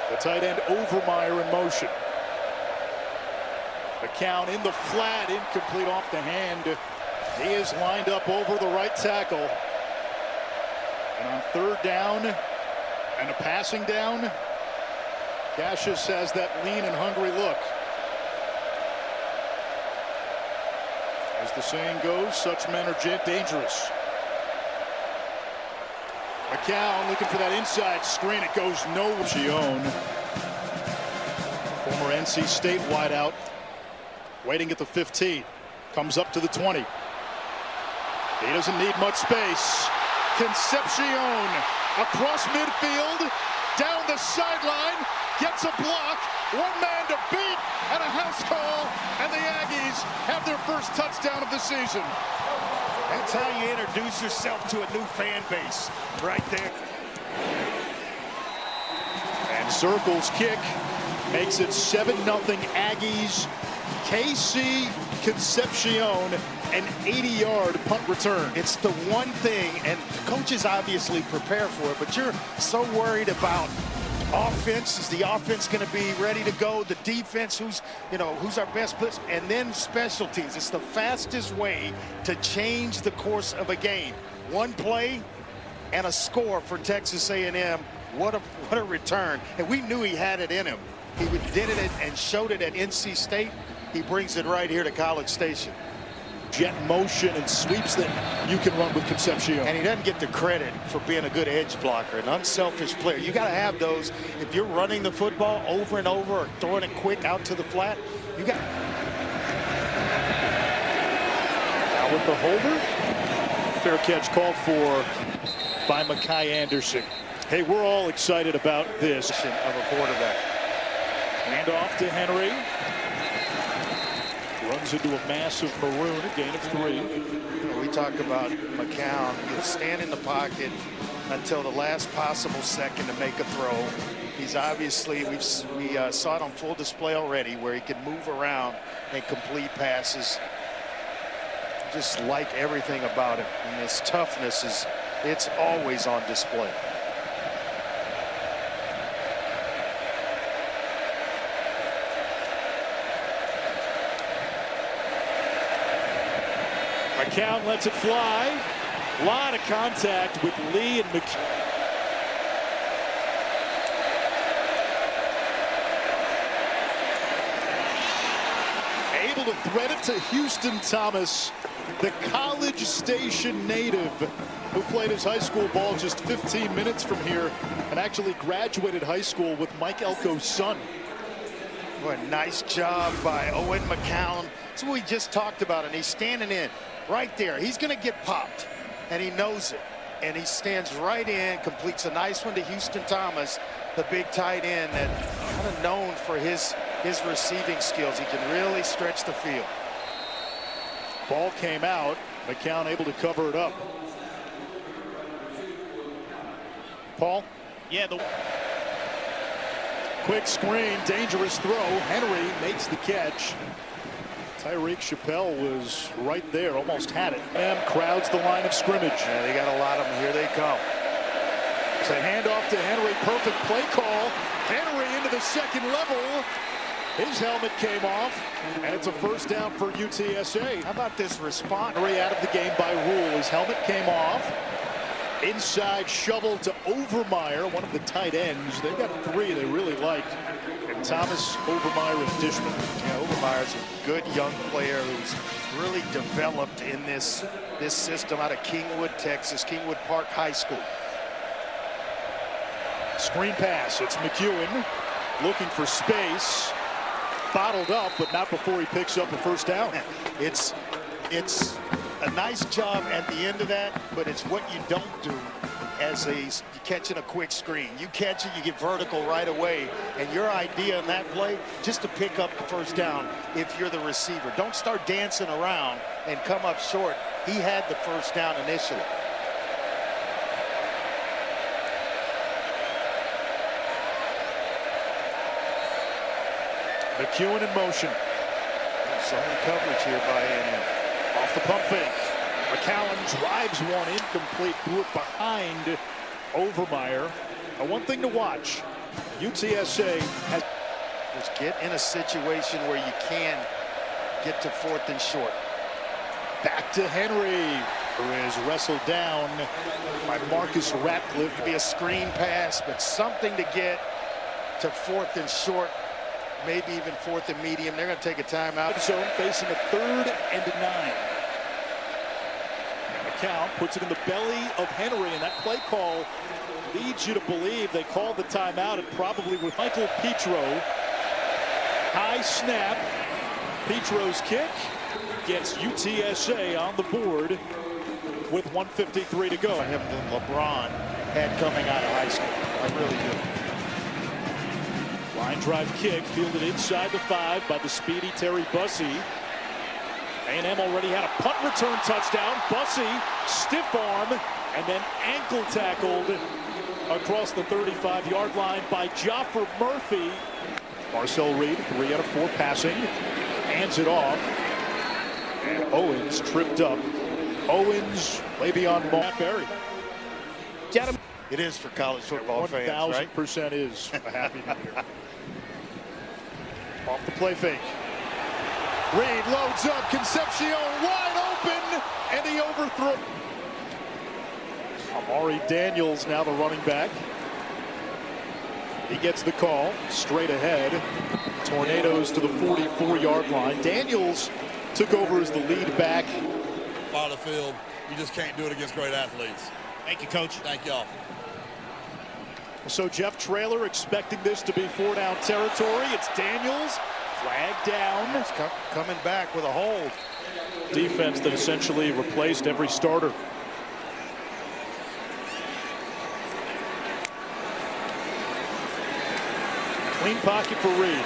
The tight end Overmeyer in motion. McCown in the flat, incomplete off the hand. He is lined up over the right tackle. And on third down and a passing down, Cassius has that lean and hungry look. As the saying goes, such men are dangerous. McCown looking for that inside screen. It goes nowhere. Gion, former NC State wideout, waiting at the 15. Comes up to the 20. He doesn't need much space. Concepcion across midfield, down the sideline, gets a block, one man to beat, and a house call, and the Aggies have their first touchdown of the season. That's how you introduce yourself to a new fan base, right there. And Circle's kick makes it 7-0 Aggies. KC Concepcion, an 80-yard punt return. It's the one thing, and coaches obviously prepare for it, but you're so worried about offense. Is the offense going to be ready to go? The defense, who's our best player? And then special teams. It's the fastest way to change the course of a game. One play and a score for Texas A&M. What a return. And we knew he had it in him. He did it and showed it at NC State. He brings it right here to College Station. Jet motion and sweeps that you can run with Concepcion. And he doesn't get the credit for being a good edge blocker, an unselfish player. You got to have those. If you're running the football over and over or throwing it quick out to the flat, you got. Now with the holder, fair catch called for by Makai Anderson. Hey, we're all excited about this. Of a quarterback. Hand off to Henry. Runs into a massive maroon, a gain of 3. We talk about McCown. He'll stand in the pocket until the last possible second to make a throw. He's obviously, we saw it on full display already, where he can move around and complete passes. Just like everything about him. And his toughness it's always on display. McCown lets it fly. A lot of contact with Lee and McCown. Able to thread it to Houston Thomas, the College Station native who played his high school ball just 15 minutes from here and actually graduated high school with Mike Elko's son. What a nice job by Owen McCown. That's what we just talked about, and he's standing in right there. He's going to get popped, and he knows it. And he stands right in, completes a nice one to Houston Thomas, the big tight end that's kind of known for his receiving skills. He can really stretch the field. Ball came out. McCown able to cover it up. Paul? Yeah, the quick screen, dangerous throw. Henry makes the catch. Tyreek Chappelle was right there, almost had it. And crowds the line of scrimmage. Yeah, they got a lot of them. Here they come. It's a handoff to Henry. Perfect play call. Henry into the second level. His helmet came off, and it's a first down for UTSA. How about this response? Henry out of the game by rule. His helmet came off. Inside shovel to Overmeyer, one of the tight ends. They've got 3 they really like. And Thomas, Overmeyer, and Dishman. Yeah, Overmeyer's a good young player who's really developed in this system out of Kingwood, Texas, Kingwood Park High School. Screen pass. It's McEwen looking for space. Bottled up, but not before he picks up a first down. It's a nice job at the end of that, but it's what you don't do as catching a quick screen. You catch it, you get vertical right away, and your idea in that play, just to pick up the first down if you're the receiver. Don't start dancing around and come up short. He had the first down initially. McEwen in motion. Zone coverage here by A&M. Off the pump fake. McCown drives one incomplete, threw it behind Overmeyer. One thing to watch, UTSA has Just get in a situation where you can get to 4th and short. back to Henry, who is wrestled down by Marcus Ratcliffe. Could be a screen pass, but something to get to 4th and short, maybe even 4th and medium. They're going to take a timeout. Zone facing a 3rd and 9. McCown puts it in the belly of Henry, and that play call leads you to believe they called the timeout, and probably with Michael Petro. High snap. Petro's kick gets UTSA on the board with 1:53 to go. Him than LeBron had coming out of high school. I really do. Line drive kick fielded inside the 5 by the speedy Terry Bussey. A&M already had a punt return touchdown. Bussey stiff arm and then ankle tackled across the 35-yard line by Joffer Murphy. Marcel Reed, 3 out of 4 passing, hands it off, and Owens tripped up. Owens, Le'Veon Matt Berry. Get him. It is for college football fans, right? 1,000% is a happy new year. Off the play fake. Reed loads up, Concepcion wide open, and he overthrows. Amari Daniels now the running back. He gets the call straight ahead. Tornadoes to the 44-yard line. Daniels took over as the lead back. On the field, you just can't do it against great athletes. Thank you, Coach. Thank y'all. So Jeff Traylor expecting this to be 4-down territory. It's Daniels, flagged down. It's coming back with a hold. Defense that essentially replaced every starter. Clean pocket for Reed.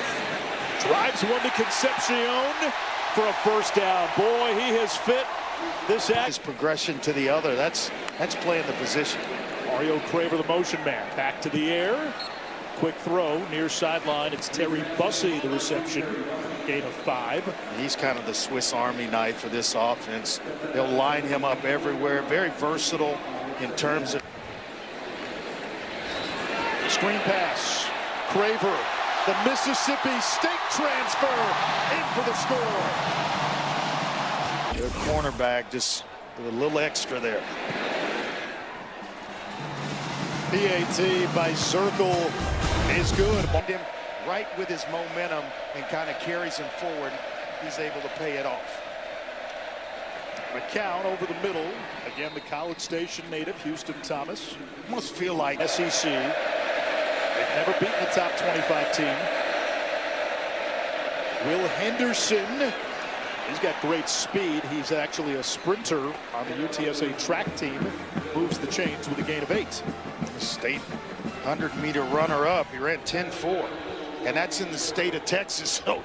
Drives one to Concepcion for a first down. Boy, he has fit this His progression to the other. That's playing the position. Mario Craver, the motion man, back to the air. Quick throw near sideline. It's Terry Bussey, the reception. Gain of 5. He's kind of the Swiss Army knife for this offense. They'll line him up everywhere. Very versatile in terms of Screen pass. Craver, the Mississippi State transfer, in for the score. the cornerback, just with a little extra there. PAT by Circle is good. Him right with his momentum and kind of carries him forward. He's able to pay it off. McCown over the middle. Again, the College Station native, Houston Thomas. Must feel like SEC. They've never beaten a top 25 team. Will Henderson. He's got great speed. He's actually a sprinter on the UTSA track team. Moves the chains with a gain of 8. State 100-meter runner-up. He ran 10.4, and that's in the state of Texas. So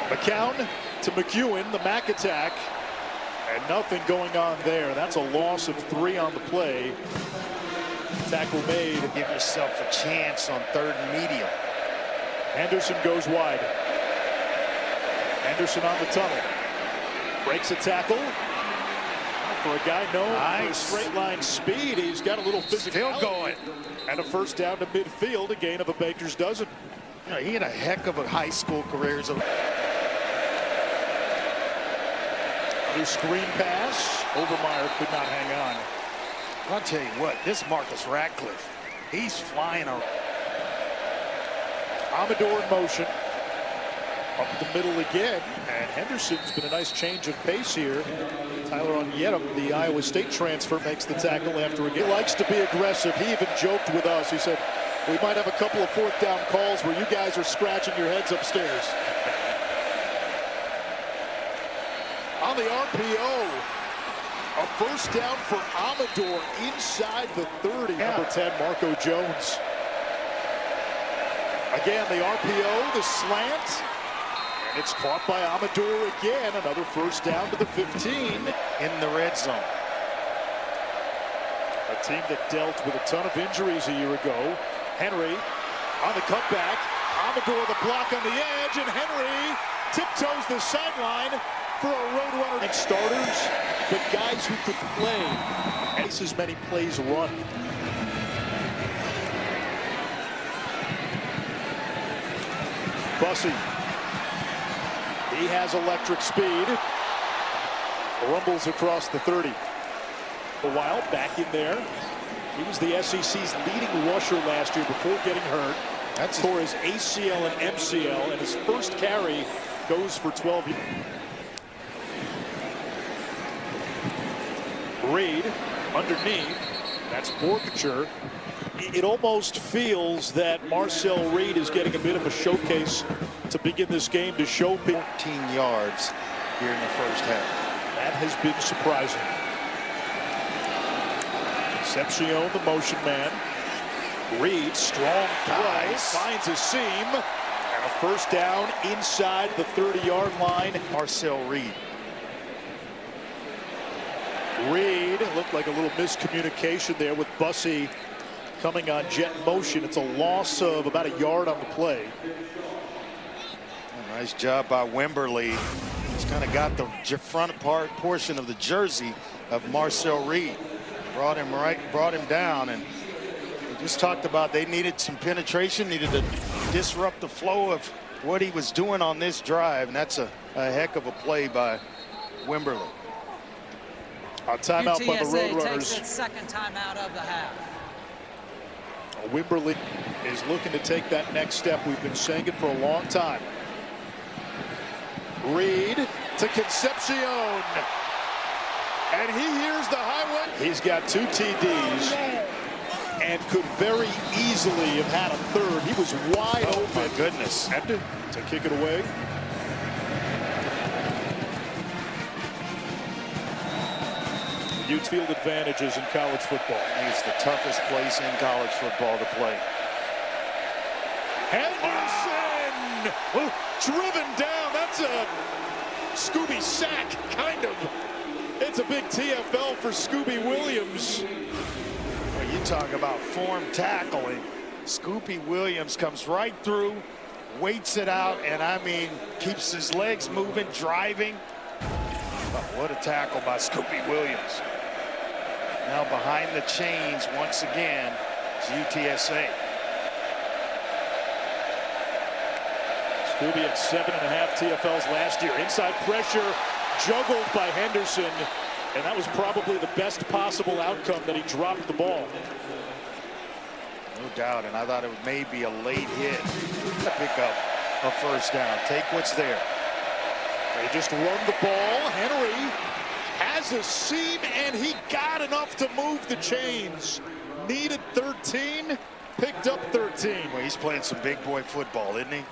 McCown to McEwen, the Mac attack, and nothing going on there. That's a loss of 3 on the play. Tackle made. Give yourself a chance on 3rd and medium. Henderson goes wide. Henderson on the tunnel. Breaks a tackle. For a guy known for straight line speed, he's got a little physicality. Still going. And a first down to midfield, a gain of a baker's dozen. You know, he had a heck of a high school career. New screen pass. Overmeyer could not hang on. I'll tell you what, this Marcus Ratcliffe, he's flying around. Amador in motion. Up the middle again. And Henderson's been a nice change of pace here. Tyler Onyedem, the Iowa State transfer, makes the tackle after a game. He likes to be aggressive. He even joked with us. He said, we might have a couple of 4th down calls where you guys are scratching your heads upstairs. On the RPO, a first down for Amador inside the 30. Number 10, Marco Jones. Again, the RPO, the slant. And it's caught by Amador again. Another first down to the 15. In the red zone. A team that dealt with a ton of injuries a year ago. Henry on the cutback. Amador the block on the edge, and Henry tiptoes the sideline for a Roadrunner. And starters, but guys who could play twice as many plays run. Bussey. He has electric speed. Rumbles across the 30. A while back in there. He was the SEC's leading rusher last year before getting hurt. That's for his ACL and MCL, and his first carry goes for 12 yards. Reed underneath. That's Borkature. It almost feels that Marcel Reed is getting a bit of a showcase to begin this game to show people. 14 yards here in the first half. That has been surprising. Concepcion, the motion man. Reed, strong throw, finds a seam, and a first down inside the 30-yard line. Marcel Reed. Reed looked like a little miscommunication there with Bussey coming on jet motion. It's a loss of about a yard on the play. Nice job by Wimberly. He's kind of got the front portion of the jersey of Marcel Reed. Brought him down, and we just talked about they needed some penetration, needed to disrupt the flow of what he was doing on this drive, and that's a heck of a play by Wimberly. A timeout by the Roadrunners. Takes its second timeout of the half. Wimberly is looking to take that next step. We've been saying it for a long time. Reed to Concepcion. And he hears the highway. He's got 2 TDs and could very easily have had a third. He was wide open. My goodness. And to kick it away. Huge field advantages in college football. It's the toughest place in college football to play. Henderson! Driven down. That's a Scooby sack, kind of. It's a big TFL for Scooby Williams. Well, you talk about form tackling. Scooby Williams comes right through, waits it out, and I mean, keeps his legs moving, driving. But what a tackle by Scooby Williams. Now behind the chains once again is UTSA. Scooby had 7.5 TFLs last year. Inside pressure juggled by Henderson, and that was probably the best possible outcome that he dropped the ball. No doubt, and I thought it was maybe a late hit to pick up a first down. Take what's there. They just run the ball. Henry has a seam, and he got enough to move the chains. Needed 13, picked up 13. Well, he's playing some big boy football, isn't he?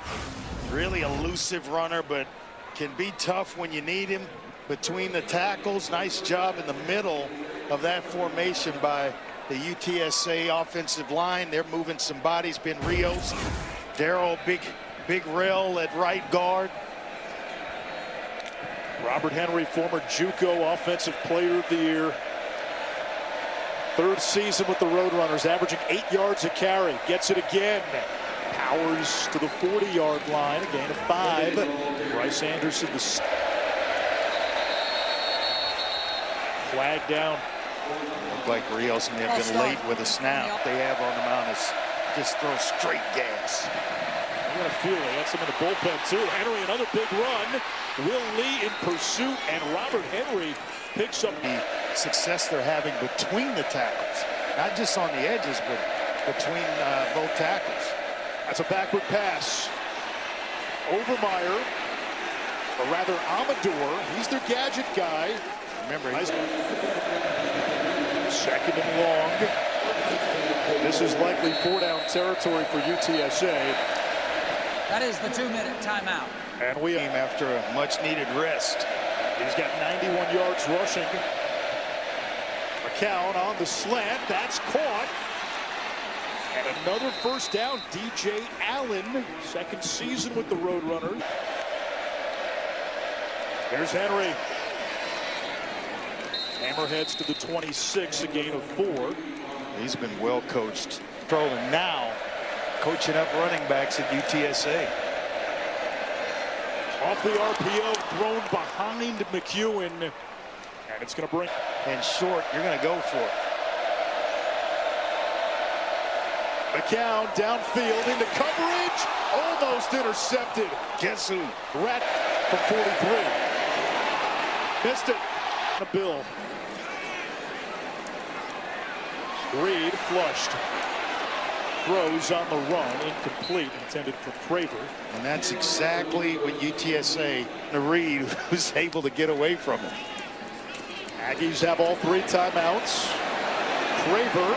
Really elusive runner, but can be tough when you need him between the tackles. Nice job in the middle of that formation by the UTSA offensive line. They're moving some bodies. Ben Rios, Darrell, big rail at right guard. Robert Henry, former JUCO Offensive Player of the Year. 3rd season with the Roadrunners, averaging 8 yards a carry. Gets it again. Powers to the 40-yard line, a gain of 5. Bryce Anderson, the flag down. Looked like Rios may have been late with a snap. They have on the mound is just throw straight gas. I got a feeling that's him in the bullpen too. Henry, another big run. Will Lee in pursuit, and Robert Henry picks up the success they're having between the tackles, not just on the edges, but between both tackles. That's a backward pass. Overmeyer, or rather Amador, he's their gadget guy. Remember, nice. 2nd and long. This is likely 4-down territory for UTSA. That is the 2-minute timeout. And we aim after a much-needed rest. He's got 91 yards rushing. McCown on the slant. That's caught. And another first down. DJ Allen, 2nd season with the Roadrunners. There's Henry. Hammerheads to the 26, a gain of 4. He's been well coached. And now coaching up running backs at UTSA. Off the RPO, thrown behind. behind McEwen, and it's going to bring. And short, you're going to go for it. McCown downfield into coverage, almost intercepted. Guess who? Rat from 43. Missed it. The Bill. Reed flushed. Throws on the run, incomplete, intended for Craver. And that's exactly what UTSA, the Reed, was able to get away from it. Aggies have all 3 timeouts. Craver,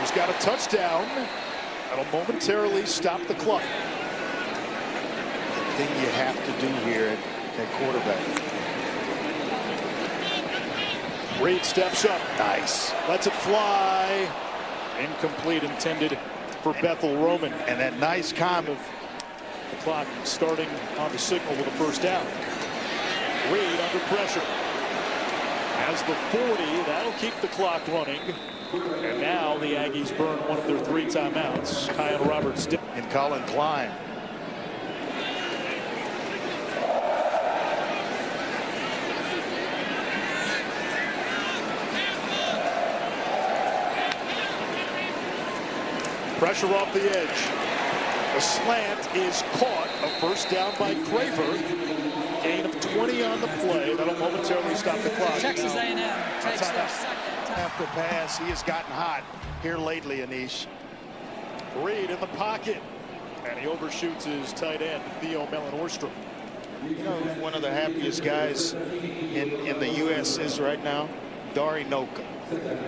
who's got a touchdown, that'll momentarily stop the clock. The thing you have to do here at quarterback. Reed steps up. Nice. Lets it fly. Incomplete, intended for Bethel Roman. And that nice comment. The clock starting on the signal with a first down. Reed under pressure. Has the 40. That'll keep the clock running. And now the Aggies burn one of their 3 timeouts. Kyle Roberts And Colin Klein. Pressure off the edge. The slant is caught. A first down by Craver. Gain of 20 on the play. That'll momentarily stop the clock. Texas A&M takes their second time. After pass, he has gotten hot here lately, Anish. Reed in the pocket. And he overshoots his tight end, Theo Mellon-Orstrom. You know, one of the happiest guys in the U.S. is right now? Dari Noka.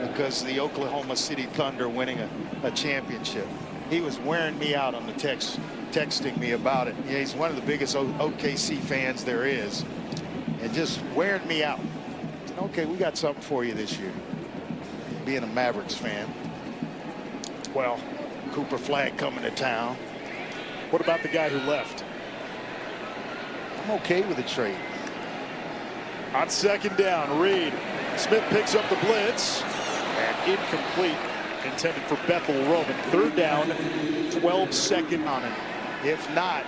Because the Oklahoma City Thunder winning a championship. He was wearing me out on the texting me about it. Yeah, he's one of the biggest OKC fans there is. And just wearing me out. Okay, we got something for you this year. Being a Mavericks fan. Well, Cooper Flagg coming to town. What about the guy who left? I'm okay with the trade. On second down, Reed. Smith picks up the blitz. And incomplete. Intended for Bethel Roman. Third down, 12 seconds on it. If not,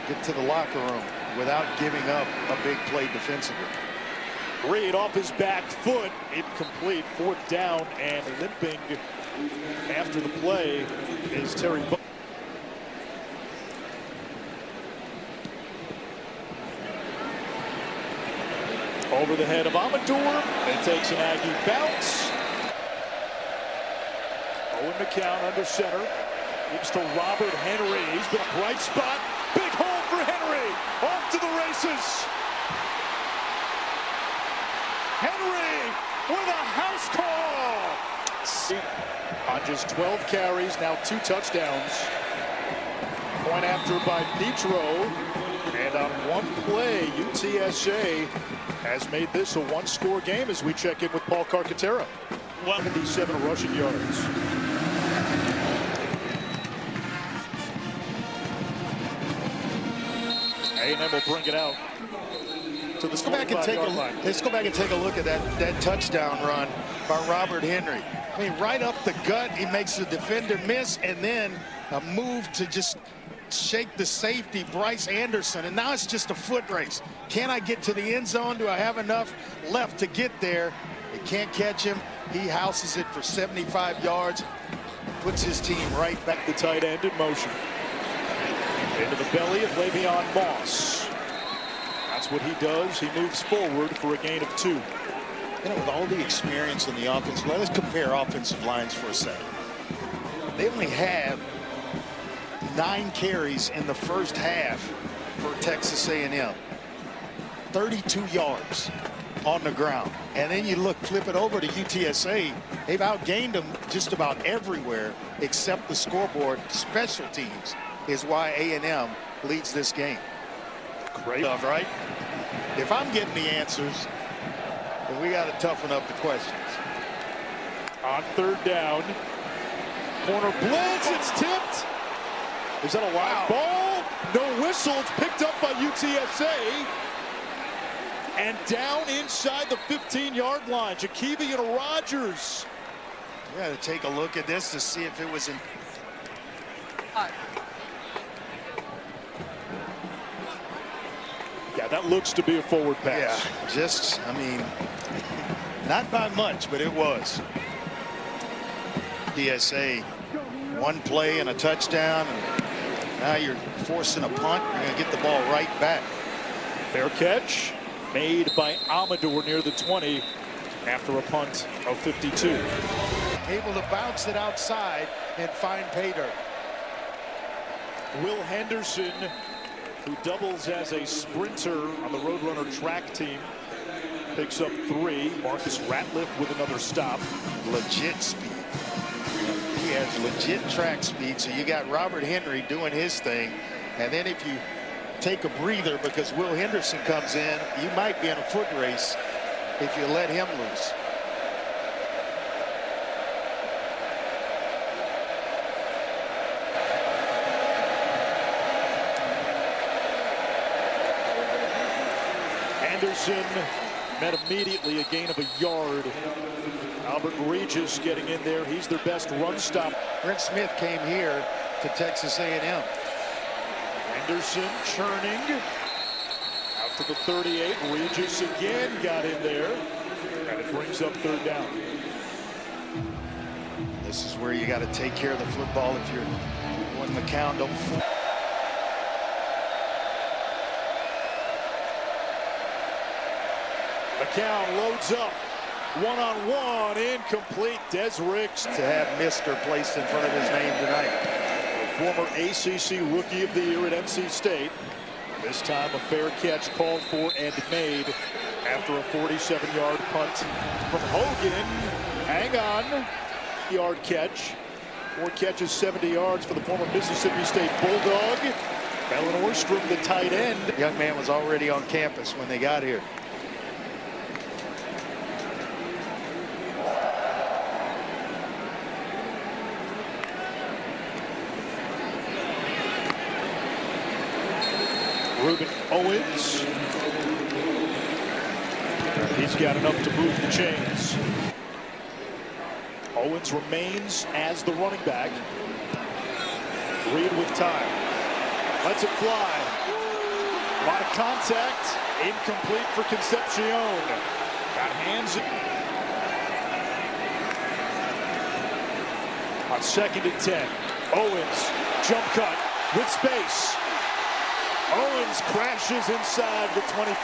get to the locker room without giving up a big play defensively. Reed off his back foot. Incomplete. 4th down and limping after the play is Terry Buck. Over the head of Amador. It takes an Aggie bounce. Owen McCown under center. Gives to Robert Henry. He's been a bright spot. Big hole for Henry. Off to the races. Henry with a house call. On just 12 carries, now 2 touchdowns. Point after by Petro. And on one play, UTSA has made this a 1-score game as we check in with Paul Carcaterra. 177 rushing yards. A&M will bring it out to the Let's go back and take a look at that touchdown run by Robert Henry. I mean, right up the gut, he makes the defender miss, and then a move to just shake the safety, Bryce Anderson, and now it's just a foot race. Can I get to the end zone? Do I have enough left to get there? They can't catch him. He houses it for 75 yards, puts his team right back. The tight end in motion. Into the belly of Le'Veon Moss. That's what he does. He moves forward for a gain of 2. You know, with all the experience in the offense, let's compare offensive lines for a second. They only have 9 carries in the first half for Texas A&M. 32 yards on the ground. And then you flip it over to UTSA. They've outgained them just about everywhere except the scoreboard. Special teams is why A&M leads this game. Great stuff, right? If I'm getting the answers, then we got to toughen up the questions. On third down, corner blitz, it's tipped. Is that a live ball? No whistle, it's picked up by UTSA. And down inside the 15-yard line, Jakevian Rogers. We got to take a look at this to see if it was in. Got That looks to be a forward pass. Yeah, just, I mean, not by much, but it was. DSA, one play and a touchdown, and now you're forcing a punt. You're going to get the ball right back. Fair catch made by Amador near the 20 after a punt of 52. Able to bounce it outside and find pay dirt. Will Henderson, who doubles as a sprinter on the Roadrunner track team, picks up 3. Marcus Ratliff with another stop. Legit speed. He has legit track speed. So you got Robert Henry doing his thing. And then if you take a breather because Will Henderson comes in, you might be in a foot race if you let him loose. Anderson met immediately, a gain of a yard. Albert Regis getting in there. He's their best run stop. Brent Smith came here to Texas A&M. Anderson churning out to the 38. Regis again got in there, and it brings up 3rd down. This is where you got to take care of the football if you're when McCown don't. McCown loads up. One-on-one, incomplete. Des Ricks To have Mr. placed in front of his name tonight. Former ACC Rookie of the Year at NC State. This time a fair catch called for and made after a 47-yard punt from Hogan. Hang on. Yard catch. 4 catches, 70 yards for the former Mississippi State Bulldog. Melvin Orstrom, the tight end. The young man was already on campus when they got here. Ruben Owens. He's got enough to move the chains. Owens remains as the running back. Reed with time. Lets it fly. A lot of contact. Incomplete for Concepcion. Got hands on 2nd and 10. Owens, jump cut with space. Owens crashes inside the 25.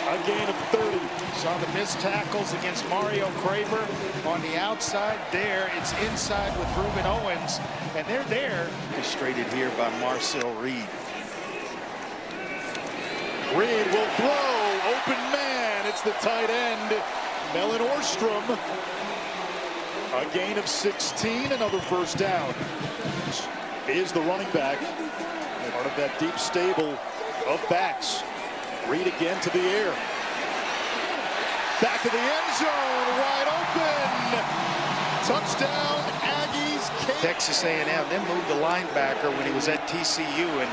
A gain of 30. Saw the missed tackles against Mario Craver on the outside. There, it's inside with Ruben Owens. And they're there. Orchestrated here by Marcel Reed. Reed will throw. Open man. It's the tight end, Melvin Orstrom. A gain of 16. Another 1st down. Is the running back. Part of that deep stable of backs. Reed again to the air. Back of the end zone, wide open. Touchdown, Aggies. Texas A&M then moved the linebacker when he was at TCU and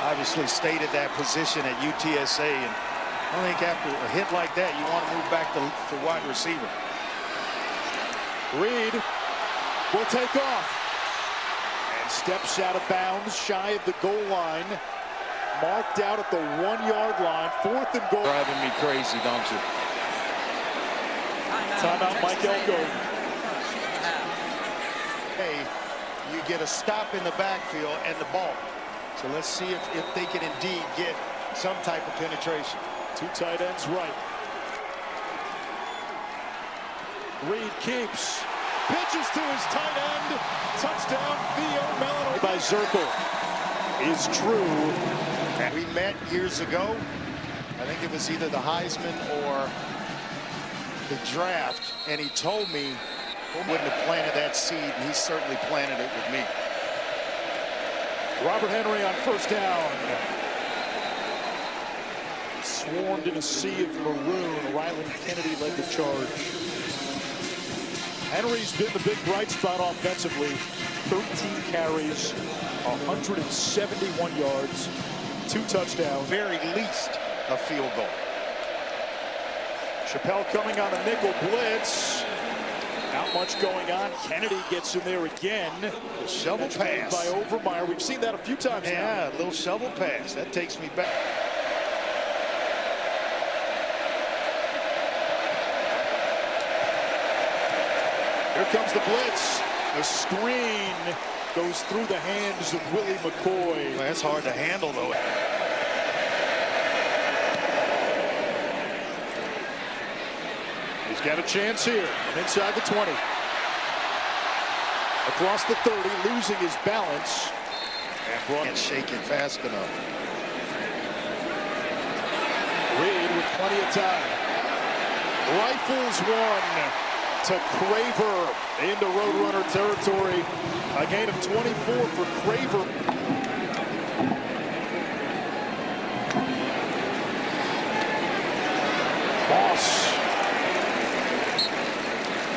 obviously stayed at that position at UTSA. And I think after a hit like that, you want to move back to wide receiver. Reed will take off. Steps out of bounds, shy of the goal line. Marked out at the 1-yard line. 4th and goal. Driving me crazy, don't you? Timeout, Mike Elko. Hey, you get a stop in the backfield and the ball. So let's see if they can indeed get some type of penetration. 2 tight ends right. Reed keeps. Pitches to his tight end. Touchdown, Theo Melvin by Zirkle. Is true. We met years ago. I think it was either the Heisman or the draft. And he told me he wouldn't have planted that seed. And he certainly planted it with me. Robert Henry on 1st down. Swarmed in a sea of maroon. Ryland Kennedy led the charge. Henry's been the big bright spot offensively. 13 carries, 171 yards, 2 touchdowns. Very least a field goal. Chappelle coming on a nickel blitz. Not much going on. Kennedy gets in there again. A shovel pass by Overmeyer. We've seen that a few times now. Yeah, a little shovel pass. That takes me back. Here comes the blitz. The screen goes through the hands of Willie McCoy. Well, that's hard to handle, though. He's got a chance here from inside the 20. Across the 30, losing his balance. And brought Can't shake it fast enough. Reed with plenty of time. Rifles one to Craver into Roadrunner territory. A gain of 24 for Craver. Moss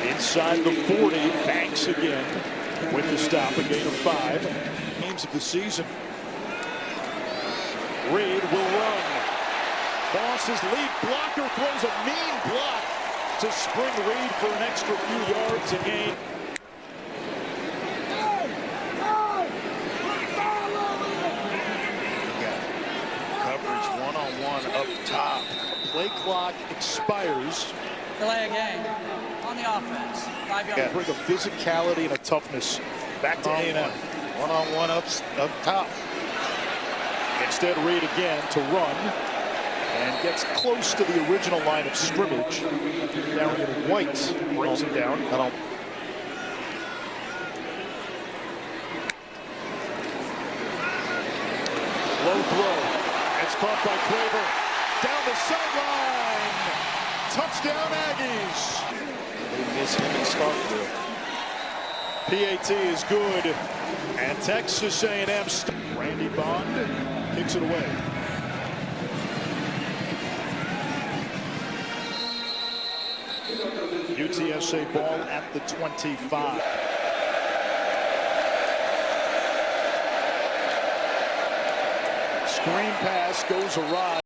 inside the 40. Banks again with the stop. A gain of 5. Games of the season. Reed will run. Moss's lead blocker throws a mean block to Spring Reed for an extra few yards a gain. Coverage one-on-one up top. Play clock expires. Delay a game on the offense. 5 yards. Bring a physicality and a toughness back to A&M. One-on-one up top. Instead, Reed again to run. And gets close to the original line of scrimmage. Darian White brings him down. Low throw. It's caught by Craver. Down the sideline. Touchdown Aggies. They miss him in Starkville. PAT is good. And Texas A&M. Randy Bond kicks it away. UTSA ball at the 25. Screen pass goes awry.